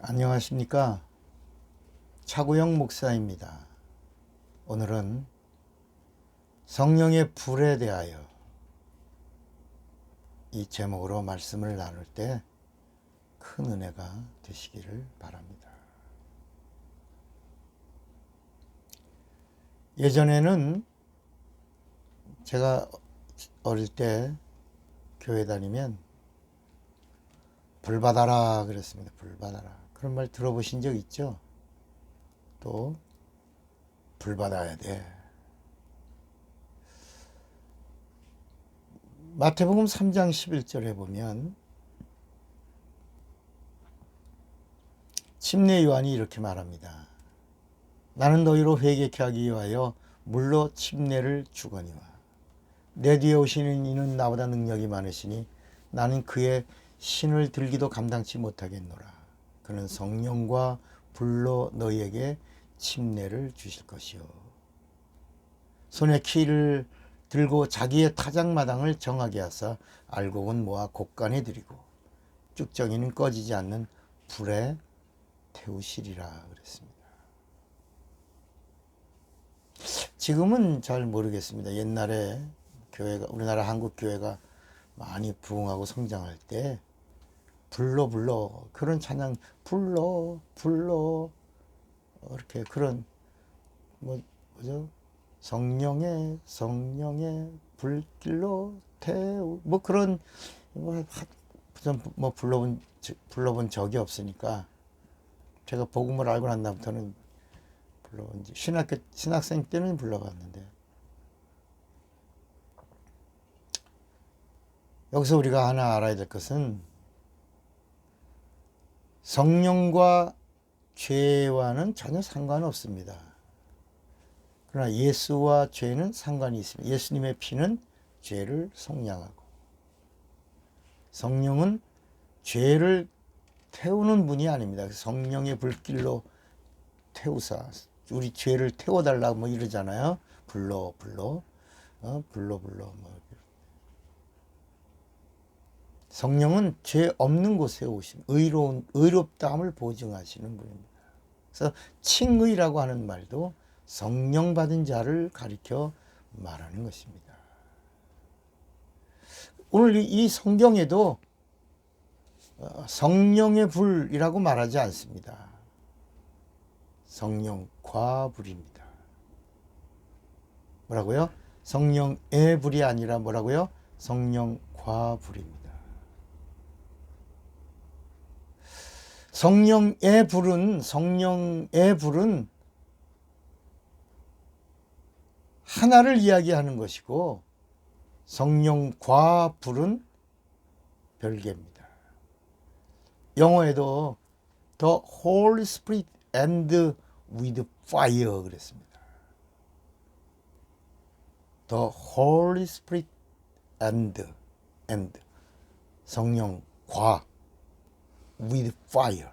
안녕하십니까. 차구영 목사입니다. 오늘은 성령의 불에 대하여 이 제목으로 말씀을 나눌 때 큰 은혜가 되시기를 바랍니다. 예전에는 제가 어릴 때 교회 다니면 불 받아라 그랬습니다. 불 받아라. 그런 말 들어보신 적 있죠? 또 불 받아야 돼. 마태복음 3장 11절에 보면 침례 요한이 이렇게 말합니다. 나는 너희로 회개케 하기 위하여 물로 침례를 주거니와 내 뒤에 오시는 이는 나보다 능력이 많으시니 나는 그의 신을 들기도 감당치 못하겠노라. 그는 성령과 불로 너희에게 침례를 주실 것이요. 손에 키를 들고 자기의 타작마당을 정하게 하사 알곡은 모아 곡간에 들이고 쭉정이는 꺼지지 않는 불에 태우시리라 그랬습니다. 지금은 잘 모르겠습니다. 옛날에 교회가, 우리나라 한국 교회가 많이 부흥하고 성장할 때 불러 그런 찬양 불러 이렇게 그런 뭐죠? 성령의 불길로 태우 뭐 그런 뭐 불러본 적이 없으니까 제가 복음을 알고 난 다음부터는 불러본 지 신학생 때는 불러봤는데 여기서 우리가 하나 알아야 될 것은 성령과 죄와는 전혀 상관없습니다. 그러나 예수와 죄는 상관이 있습니다. 예수님의 피는 죄를 속량하고 성령은 죄를 태우는 분이 아닙니다. 성령의 불길로 태우사 우리 죄를 태워달라고 뭐 이러잖아요. 불러 뭐. 성령은 죄 없는 곳에 오신 의롭다함을 보증하시는 분입니다. 그래서 칭의라고 하는 말도 성령 받은 자를 가리켜 말하는 것입니다. 오늘 이 성경에도 성령의 불이라고 말하지 않습니다. 성령과 불입니다. 뭐라고요? 성령의 불이 아니라 뭐라고요? 성령과 불입니다. 성령의 불은 하나를 이야기하는 것이고 성령과 불은 별개입니다. 영어에도 The Holy Spirit and with fire 그랬습니다. The Holy Spirit and 성령과 with fire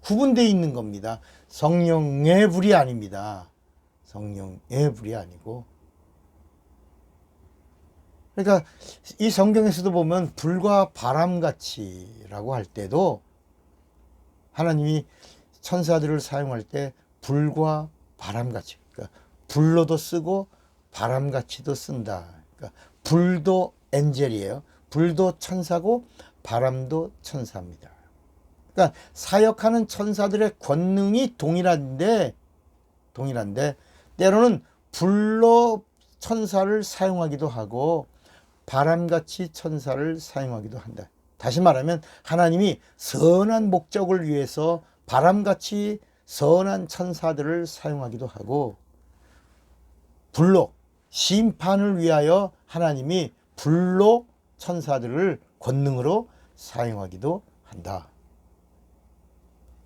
구분되어 있는 겁니다. 성령의 불이 아닙니다. 성령의 불이 아니고 그러니까 이 성경에서도 보면 불과 바람같이라고 할 때도 하나님이 천사들을 사용할 때 불과 바람같이 그러니까 불로도 쓰고 바람같이도 쓴다. 그러니까 불도 엔젤이에요. 불도 천사고 바람도 천사입니다. 그러니까 사역하는 천사들의 권능이 동일한데 때로는 불로 천사를 사용하기도 하고 바람같이 천사를 사용하기도 한다. 다시 말하면 하나님이 선한 목적을 위해서 바람같이 선한 천사들을 사용하기도 하고 불로 심판을 위하여 하나님이 불로 천사들을 권능으로 사용하기도 한다.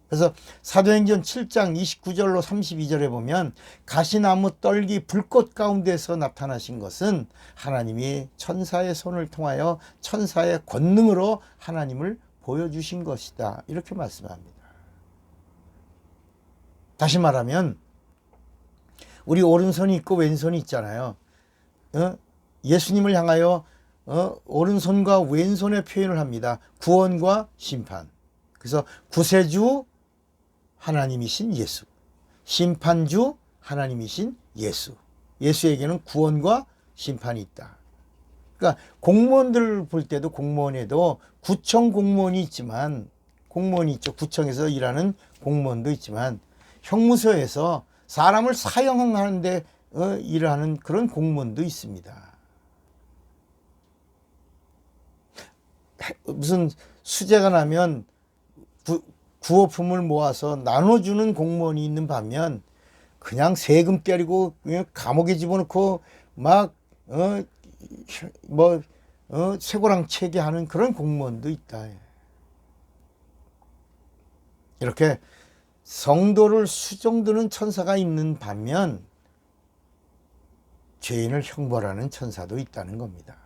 그래서 사도행전 7장 29절로 32절에 보면 가시나무 떨기 불꽃 가운데서 나타나신 것은 하나님이 천사의 손을 통하여 천사의 권능으로 하나님을 보여주신 것이다. 이렇게 말씀합니다. 다시 말하면 우리 오른손이 있고 왼손이 있잖아요. 예수님을 향하여 오른손과 왼손의 표현을 합니다. 구원과 심판. 그래서 구세주 하나님이신 예수, 심판주 하나님이신 예수. 예수에게는 구원과 심판이 있다. 그러니까 공무원들 볼 때도 공무원에도 구청 공무원이 있지만, 공무원이 있죠. 구청에서 일하는 공무원도 있지만, 형무소에서 사람을 사형하는데 일하는 그런 공무원도 있습니다. 무슨 수재가 나면 구호품을 모아서 나눠주는 공무원이 있는 반면, 그냥 세금 때리고 그냥 감옥에 집어넣고 막 쇠고랑 채게 하는 그런 공무원도 있다. 이렇게 성도를 수종드는 천사가 있는 반면 죄인을 형벌하는 천사도 있다는 겁니다.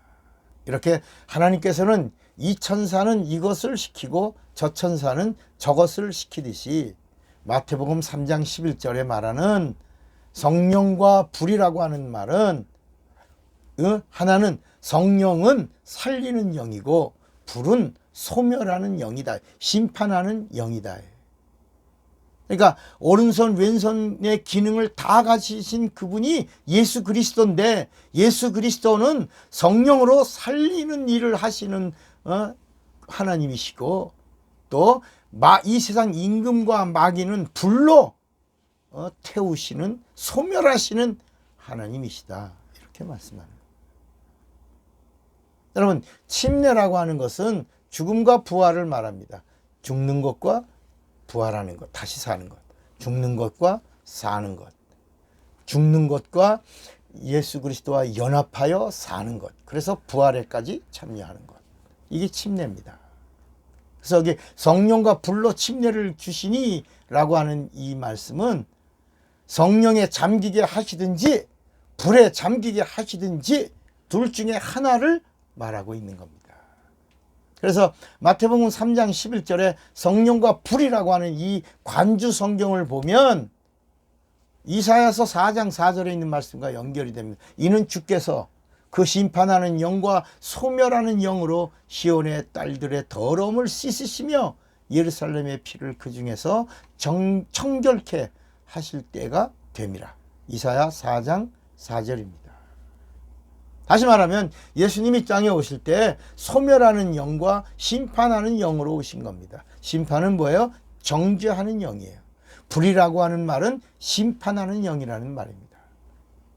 이렇게 하나님께서는 이 천사는 이것을 시키고 저 천사는 저것을 시키듯이 마태복음 3장 11절에 말하는 성령과 불이라고 하는 말은, 하나는 성령은 살리는 영이고 불은 소멸하는 영이다. 심판하는 영이다. 그러니까 오른손 왼손의 기능을 다 가지신 그분이 예수 그리스도인데, 예수 그리스도는 성령으로 살리는 일을 하시는 하나님이시고, 또 이 세상 임금과 마귀는 불로 태우시는, 소멸하시는 하나님이시다. 이렇게 말씀하는 거예요. 여러분, 침례라고 하는 것은 죽음과 부활을 말합니다. 죽는 것과 부활하는 것, 다시 사는 것. 죽는 것과 사는 것. 죽는 것과 예수 그리스도와 연합하여 사는 것. 그래서 부활에까지 참여하는 것. 이게 침례입니다. 그래서 여기 성령과 불로 침례를 주시니 라고 하는 이 말씀은 성령에 잠기게 하시든지 불에 잠기게 하시든지 둘 중에 하나를 말하고 있는 겁니다. 그래서 마태복음 3장 11절에 성령과 불이라고 하는 이 관주 성경을 보면 이사야서 4장 4절에 있는 말씀과 연결이 됩니다. 이는 주께서 그 심판하는 영과 소멸하는 영으로 시온의 딸들의 더러움을 씻으시며 예루살렘의 피를 그 중에서 청결케 하실 때가 됨이라. 이사야 4장 4절입니다. 다시 말하면 예수님이 땅에 오실 때 소멸하는 영과 심판하는 영으로 오신 겁니다. 심판은 뭐예요? 정죄하는 영이에요. 불이라고 하는 말은 심판하는 영이라는 말입니다.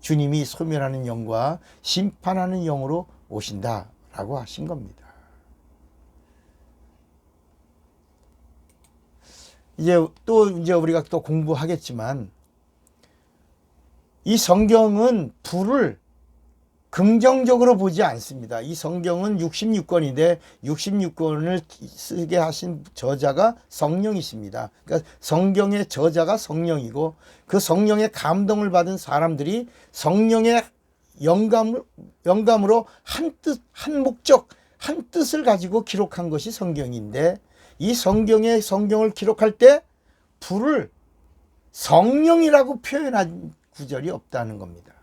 주님이 소멸하는 영과 심판하는 영으로 오신다라고 하신 겁니다. 이제 우리가 또 공부하겠지만, 이 성경은 불을 긍정적으로 보지 않습니다. 이 성경은 66권인데 66권을 쓰게 하신 저자가 성령이십니다. 그러니까 성경의 저자가 성령이고, 그 성령의 감동을 받은 사람들이 성령의 영감으로 한 뜻, 한 목적, 한 뜻을 가지고 기록한 것이 성경인데, 이 성경을 기록할 때 불을 성령이라고 표현한 구절이 없다는 겁니다.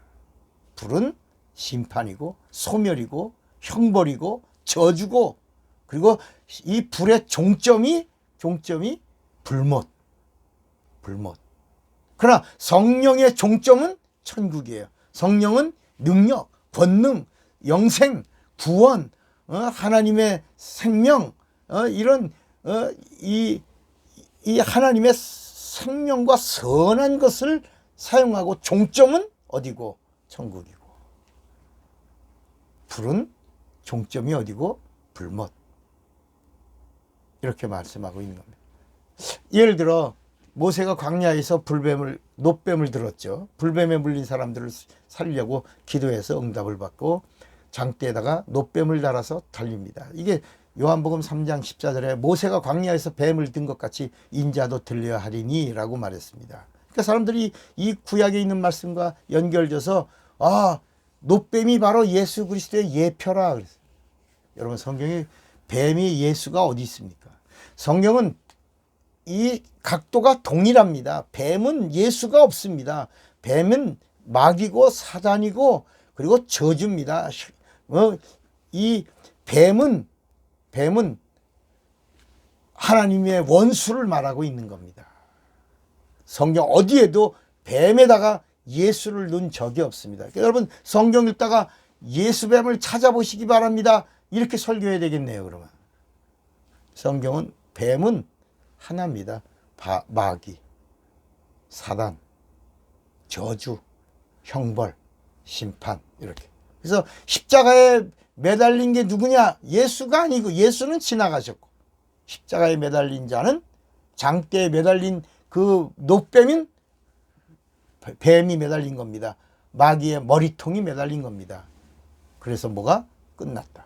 불은 심판이고 소멸이고 형벌이고 저주고, 그리고 이 불의 종점이 불못. 그러나 성령의 종점은 천국이에요. 성령은 능력, 권능, 영생, 구원, 하나님의 생명, 이런 이 하나님의 생명과 선한 것을 사용하고, 종점은 어디고? 천국이고. 불은 종점이 어디고? 불못. 이렇게 말씀하고 있는 겁니다. 예를 들어 모세가 광야에서 노뱀을 들었죠. 불뱀에 물린 사람들을 살리려고 기도해서 응답을 받고 장대에다가 노뱀을 달아서 달립니다. 이게 요한복음 3장 14절에 모세가 광야에서 뱀을 든 것 같이 인자도 들려야 하리니 라고 말했습니다. 그러니까 사람들이 이 구약에 있는 말씀과 연결져서 노뱀이 바로 예수 그리스도의 예표라 그랬어요. 여러분, 성경에 뱀이 예수가 어디 있습니까? 성경은 이 각도가 동일합니다. 뱀은 예수가 없습니다. 뱀은 마귀고 사단이고 그리고 저주입니다. 이 뱀은 하나님의 원수를 말하고 있는 겁니다. 성경 어디에도 뱀에다가 예수를 넣은 적이 없습니다. 그러니까 여러분 성경 읽다가 예수뱀을 찾아보시기 바랍니다. 이렇게 설교해야 되겠네요. 그러면 성경은 뱀은 하나입니다. 마귀, 사단, 저주, 형벌, 심판 이렇게. 그래서 십자가에 매달린 게 누구냐? 예수가 아니고 예수는 지나가셨고 십자가에 매달린 자는 장대에 매달린 그 노뱀인 뱀이 매달린 겁니다. 마귀의 머리통이 매달린 겁니다. 그래서 뭐가 끝났다.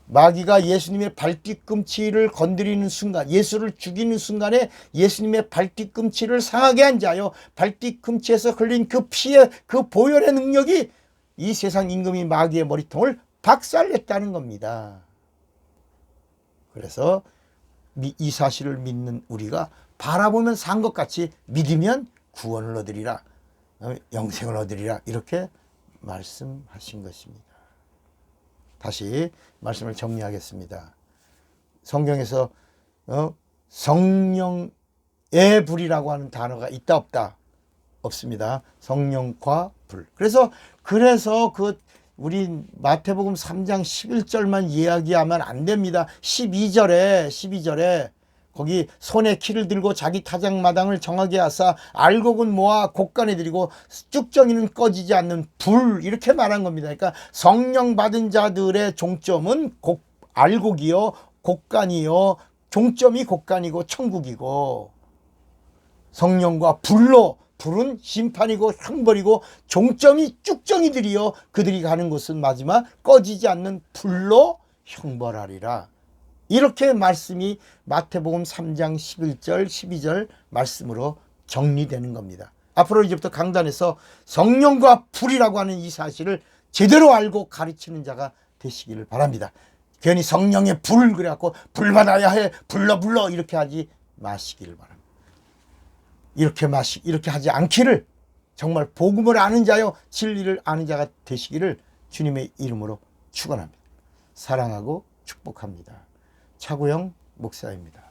마귀가 예수님의 발뒤꿈치를 건드리는 순간, 예수를 죽이는 순간에 예수님의 발뒤꿈치를 상하게 한 자요, 발뒤꿈치에서 흘린 그 피의 그 보혈의 능력이 이 세상 임금이 마귀의 머리통을 박살냈다는 겁니다. 그래서 이 사실을 믿는 우리가 바라보면 산 것 같이 믿으면 구원을 얻으리라, 영생을 얻으리라 이렇게 말씀하신 것입니다. 다시 말씀을 정리하겠습니다. 성경에서 성령의 불이라고 하는 단어가 있다 없다? 없습니다. 성령과 불. 그래서 그 우리 마태복음 3장 11절만 이야기하면 안 됩니다. 12절에 거기 손에 키를 들고 자기 타작마당을 정하게 하사 알곡은 모아 곡간에 들이고 쭉정이는 꺼지지 않는 불, 이렇게 말한 겁니다. 그러니까 성령 받은 자들의 종점은 알곡이요, 곡간이요, 종점이 곡간이고 천국이고, 성령과 불로, 불은 심판이고 형벌이고 종점이 쭉정이들이요, 그들이 가는 곳은 마지막 꺼지지 않는 불로 형벌하리라. 이렇게 말씀이 마태복음 3장 11절 12절 말씀으로 정리되는 겁니다. 앞으로 이제부터 강단에서 성령과 불이라고 하는 이 사실을 제대로 알고 가르치는 자가 되시기를 바랍니다. 괜히 성령의 불 그래갖고 불 받아야 해, 불러 이렇게 하지 마시기를 바랍니다. 이렇게 하지 않기를, 정말 복음을 아는 자요 진리를 아는 자가 되시기를 주님의 이름으로 축원합니다. 사랑하고 축복합니다. 차구영 목사입니다.